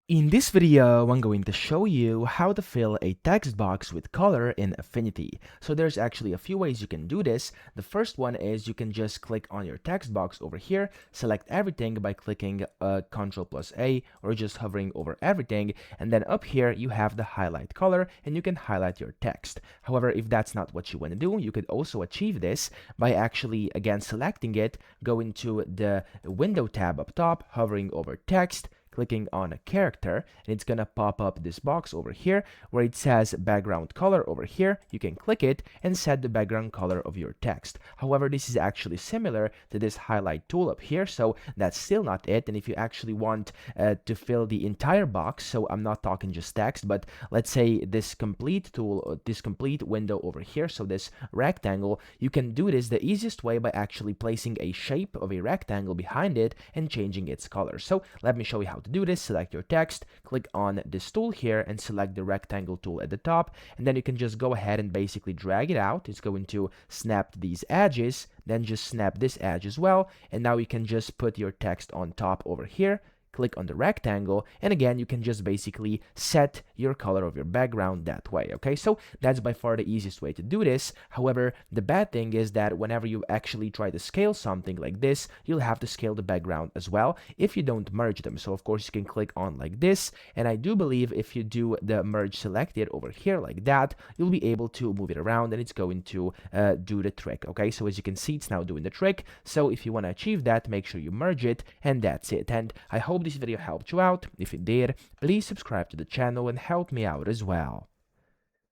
In this video, I'm going to show you how to fill a text box with color in Affinity. So there's actually a few ways you can do this. The first one is you can just click on your text box over here, select everything by clicking Ctrl+A or just hovering over everything, and then up here you have the highlight color and you can highlight your text. However, if that's not what you want to do, you could also achieve this by actually again selecting it, go into the window tab up top, hovering over text, clicking on a character, and it's gonna pop up this box over here where it says background color over here. You can click it and set the background color of your text. However, this is actually similar to this highlight tool up here, so that's still not it. And if you actually want to fill the entire box, so I'm not talking just text, but let's say this complete tool, this complete window over here, so this rectangle, you can do this the easiest way by actually placing a shape of a rectangle behind it and changing its color. So let me show you how to do this. Select your text, click on this tool here and select the rectangle tool at the top, and then you can just go ahead and basically drag it out. It's going to snap these edges, then just snap this edge as well, and now you can just put your text on top over here. Click on the rectangle, and again you can just basically set your color of your background that way. Okay, so that's by far the easiest way to do this. However, the bad thing is that whenever you actually try to scale something like this, you'll have to scale the background as well if you don't merge them. So of course you can click on like this, and I do believe if you do the merge selected over here like that, you'll be able to move it around and it's going to do the trick. Okay, so as you can see, it's now doing the trick. So if you want to achieve that, make sure you merge it, and that's it. And I hope this video helped you out. If it did, please subscribe to the channel and help me out as well.